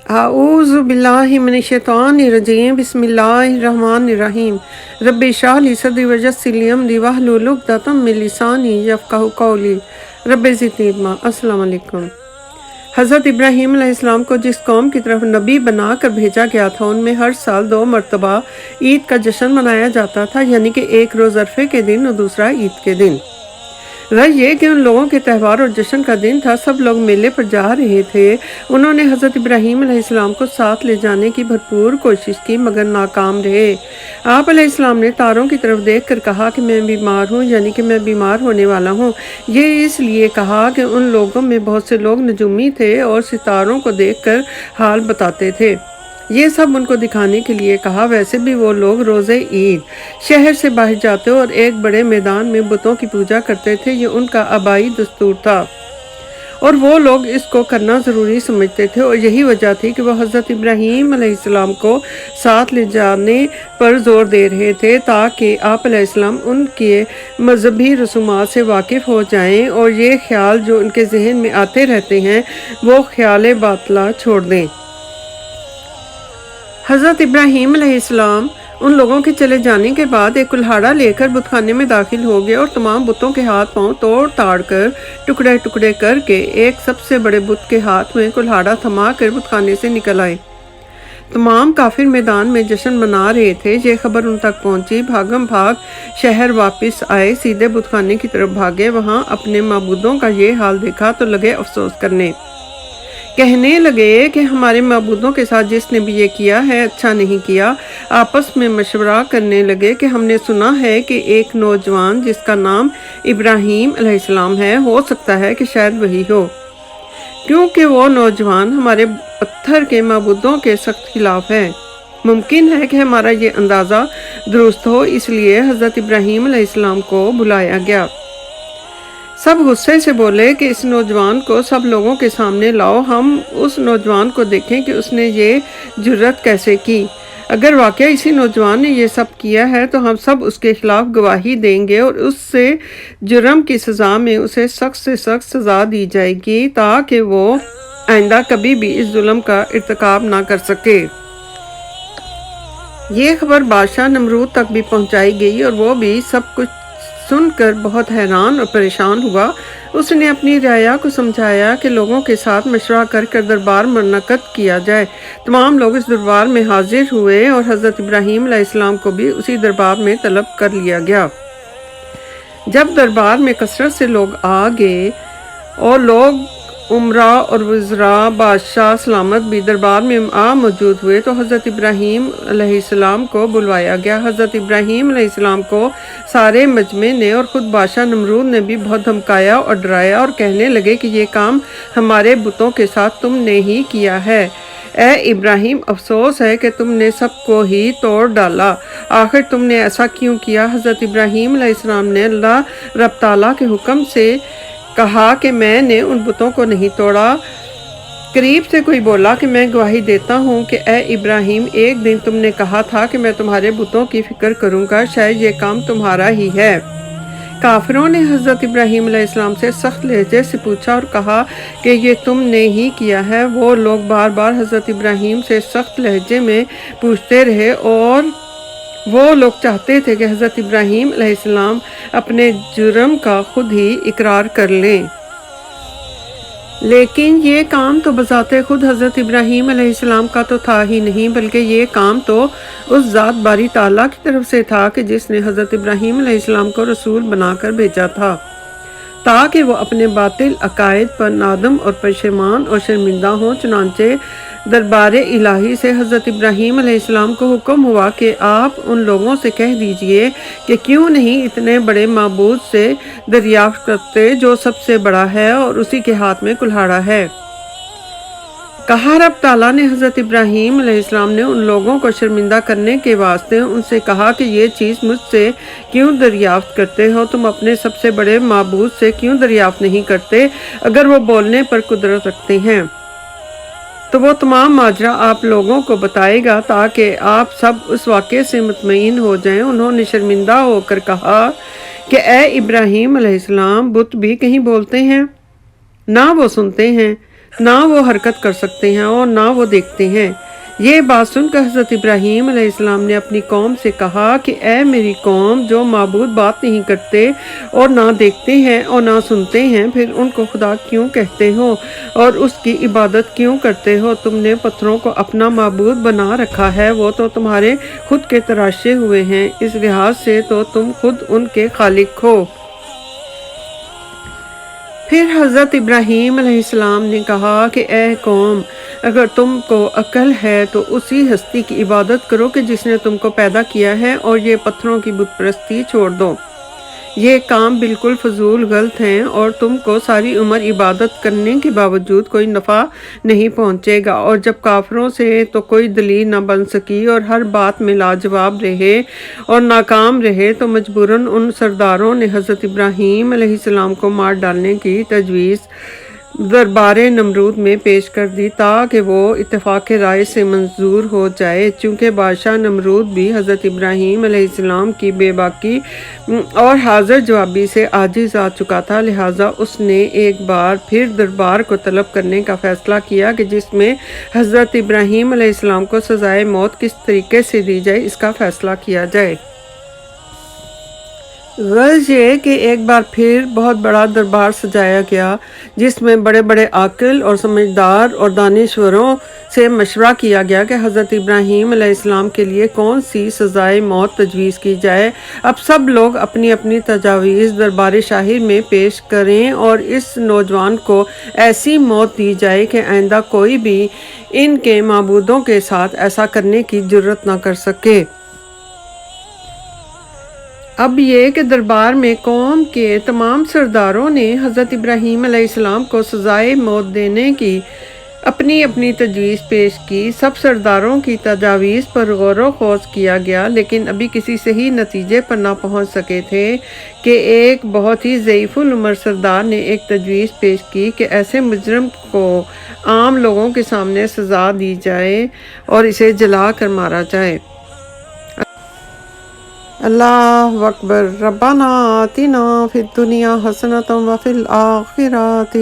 अऊज़ु बिल्लाहि मिनश्शैतानिर्रजीम बिस्मिल्लाहिर्रहमानिर्रहीम रब्बि इश्रह ली सदरी वयस्सिर ली अमरी वहलुल उक़दतम मिन लिसानी यफ़क़हू क़ौली रब्बि ज़िदनी इल्मा। अस्सलाम वालेकुम। हज़रत इब्राहीम अलैहिस्सलाम को जिस कौम की तरफ नबी बना कर भेजा गया था उनमें हर साल 2 मरतबा ईद का जश्न मनाया जाता था, यानी कि एक रोज़ अरफे के दिन और दूसरा ईद के दिन। रह ये कि उन लोगों के त्यौहार और जश्न का दिन था, सब लोग मेले पर जा रहे थे। उन्होंने हज़रत इब्राहीम अलैहिस्सलाम को साथ ले जाने की भरपूर कोशिश की मगर नाकाम रहे। आप अलैहिस्सलाम ने तारों की तरफ देख कर कहा कि मैं बीमार हूँ, यानी कि मैं बीमार होने वाला हूँ। ये इसलिए कहा कि उन लोगों में बहुत से लोग नजूमी थे और सितारों को देख कर हाल बताते थे। ये सब उनको दिखाने के लिए कहा। वैसे भी वो लोग रोज़े ईद शहर से बाहर जाते और एक बड़े मैदान में बुतों की पूजा करते थे। ये उनका आबाई दस्तूर था और वो लोग इसको करना ज़रूरी समझते थे और यही वजह थी कि वह हज़रत इब्राहीम अलैहिस्सलाम को साथ ले जाने पर ज़ोर दे रहे थे ताकि आप अलैहिस्सलाम उनके मजहबी रसूमात से वाकिफ़ हो जाएं और ये ख्याल जो उनके जहन में आते रहते हैं वो ख्याल बातला छोड़ दें। हज़रत इब्राहीम अलैहिस्सलाम उन लोगों के चले जाने के बाद एक कुल्हाड़ा लेकर बुतखाने में दाखिल हो गए और तमाम बुतों के हाथ पांव तोड़ ताड़ कर टुकड़े टुकड़े करके एक सबसे बड़े बुत के हाथ में कुल्हाड़ा थमा कर बुतखाने से निकल आए। तमाम काफिर मैदान में जश्न मना रहे थे। ये खबर उन तक पहुंची। भागम भाग शहर वापस आए, सीधे बुतखाने की तरफ भागे। वहां अपने माबूदों का ये हाल देखा तो लगे अफसोस करने। कहने लगे कि हमारे माबूदों के साथ जिसने भी ये किया है अच्छा नहीं किया। आपस में मशवरा करने लगे कि हमने सुना है कि एक नौजवान जिसका नाम इब्राहीम अलैहिस्सलाम है, हो सकता है कि शायद वही हो, क्योंकि वो नौजवान हमारे पत्थर के माबूदों के सख्त खिलाफ है। मुमकिन है कि हमारा ये अंदाज़ा दुरुस्त हो, इसलिए हज़रत इब्राहीम अलैहिस्सलाम को बुलाया गया। सब गुस्से से बोले कि इस नौजवान को सब लोगों के सामने लाओ, हम उस नौजवान को देखें कि उसने ये जुर्रत कैसे की। अगर वाकई इसी नौजवान ने ये सब किया है तो हम सब उसके खिलाफ गवाही देंगे और उससे जुर्म की सज़ा में उसे सख्त से सख्त सज़ा दी जाएगी ताकि वो आइंदा कभी भी इस जुल्म का इर्तिकाब ना कर सके। ये खबर बादशाह नमरूद तक भी पहुंचाई गई और वो भी सब कुछ सुनकर बहुत हैरान और परेशान हुआ। उसने अपनी राया को समझाया कि लोगों के साथ मशवरा कर दरबार मुनक्कद किया जाए। तमाम लोग इस दरबार में हाजिर हुए और हज़रत इब्राहीम अलैहिस्सलाम को भी उसी दरबार में तलब कर लिया गया। जब दरबार में कसरत से लोग आ गए और लोग उमरा और वज़रा बादशाह सलामत भी दरबार में मौजूद हुए तो हज़रत इब्राहीम अलैहिस्सलाम को बुलवाया गया। हज़रत इब्राहीम अलैहिस्सलाम को सारे मजमे ने और ख़ुद बादशाह नमरूद ने भी बहुत धमकाया और डराया और कहने लगे कि ये काम हमारे बुतों के साथ तुमने ही किया है। ए इब्राहीम, अफसोस है कि तुमने सबको ही तोड़ डाला। आखिर तुमने ऐसा क्यों किया? हज़रत इब्राहीम अलैहिस्सलाम ने अल्लाह रब ताला के हुक्म से कहा कि मैंने उन बुतों को नहीं तोड़ा। करीब से कोई बोला कि मैं गवाही देता हूँ कि ए इब्राहीम, एक दिन तुमने कहा था कि मैं तुम्हारे बुतों की फिक्र करूँगा, शायद ये काम तुम्हारा ही है। काफिरों ने हज़रत इब्राहीम अलैहिस्सलाम से सख्त लहजे से पूछा और कहा कि ये तुमने ही किया है। वो लोग बार बार हज़रत इब्राहीम से सख्त लहजे में पूछते रहे और वो लोग चाहते थे कि हज़रत इब्राहीम अलैहिस्सलाम अपने जुर्म का खुद ही इकरार कर लें, लेकिन ये काम तो बज़ाते खुद हज़रत इब्राहीम अलैहिस्सलाम का तो था ही नहीं, बल्कि ये काम तो उस ज़ात बारी ताला की तरफ से था कि जिसने हज़रत इब्राहीम अलैहिस्सलाम को रसूल बनाकर भेजा था ताकि वो अपने बातिल अकायद पर नादम और परेशान और शर्मिंदा हों। चुनांचे दरबार इलाही से हज़रत इब्राहीम अलैहिस्सलाम को हुक्म हुआ कि आप उन लोगों से कह दीजिए कि क्यों नहीं इतने बड़े माबूद से दरियाफ्त करते जो सबसे बड़ा है और उसी के हाथ में कुल्हाड़ा है। कहा रब ताला ने हज़रत इब्राहीम अलैहिस्सलाम ने उन लोगों को शर्मिंदा करने के वास्ते उनसे कहा कि ये चीज़ मुझसे क्यों दरियाफ्त करते हो? तुम अपने सबसे बड़े माबूद से क्यों दरियाफ्त नहीं करते? अगर वो बोलने पर कुदरत रखते हैं तो वो तमाम माजरा आप लोगों को बताएगा ताकि आप सब उस वाक़े से मुतमईन हो जाएं। उन्होंने शर्मिंदा होकर कहा कि ए इब्राहीम अलैहिस्सलाम, बुत भी कहीं बोलते हैं? ना वो सुनते हैं। نہ وہ حرکت کر سکتے ہیں اور نہ وہ دیکھتے ہیں۔ یہ بات سن کر حضرت ابراہیم علیہ السلام نے اپنی قوم سے کہا کہ اے میری قوم، جو معبود بات نہیں کرتے اور نہ دیکھتے ہیں اور نہ سنتے ہیں، پھر ان کو خدا کیوں کہتے ہو اور اس کی عبادت کیوں کرتے ہو؟ تم نے پتھروں کو اپنا معبود بنا رکھا ہے، وہ تو تمہارے خود کے تراشے ہوئے ہیں، اس لحاظ سے تو تم خود ان کے خالق ہو۔ پھر حضرت ابراہیم علیہ السلام نے کہا کہ اے قوم، اگر تم کو عقل ہے تو اسی ہستی کی عبادت کرو کہ جس نے تم کو پیدا کیا ہے، اور یہ پتھروں کی بت پرستی چھوڑ دو۔ یہ کام بالکل فضول غلط ہیں اور تم کو ساری عمر عبادت کرنے کے باوجود کوئی نفع نہیں پہنچے گا۔ اور جب کافروں سے تو کوئی دلیل نہ بن سکی اور ہر بات میں لاجواب رہے اور ناکام رہے، تو مجبوراً ان سرداروں نے حضرت ابراہیم علیہ السلام کو مار ڈالنے کی تجویز دربار نمرود میں پیش کر دی تاکہ وہ اتفاق رائے سے منظور ہو جائے۔ چونکہ بادشاہ نمرود بھی حضرت ابراہیم علیہ السلام کی بے باکی اور حاضر جوابی سے عاجز آ چکا تھا، لہٰذا اس نے ایک بار پھر دربار کو طلب کرنے کا فیصلہ کیا کہ جس میں حضرت ابراہیم علیہ السلام کو سزائے موت کس طریقے سے دی جائے، اس کا فیصلہ کیا جائے۔ غرض یہ کہ ایک بار پھر بہت بڑا دربار سجایا گیا، جس میں بڑے بڑے عاقل اور سمجھدار اور دانشوروں سے مشورہ کیا گیا کہ حضرت ابراہیم علیہ السلام کے لیے کون سی سزائے موت تجویز کی جائے۔ اب سب لوگ اپنی اپنی تجاویز دربار شاہی میں پیش کریں اور اس نوجوان کو ایسی موت دی جائے کہ آئندہ کوئی بھی ان کے معبودوں کے ساتھ ایسا کرنے کی جرات نہ کر سکے۔ اب یہ کہ دربار میں قوم کے تمام سرداروں نے حضرت ابراہیم علیہ السلام کو سزائے موت دینے کی اپنی اپنی تجویز پیش کی۔ سب سرداروں کی تجاویز پر غور و خوض کیا گیا، لیکن ابھی کسی صحیح نتیجے پر نہ پہنچ سکے تھے کہ ایک بہت ہی ضعیف العمر سردار نے ایک تجویز پیش کی کہ ایسے مجرم کو عام لوگوں کے سامنے سزا دی جائے اور اسے جلا کر مارا جائے۔ اللہ اکبر۔ ربنا آتنا فی الدنیا حسنۃ وفی الآخرۃ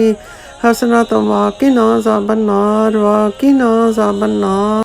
حسنۃ وقنا عذاب النار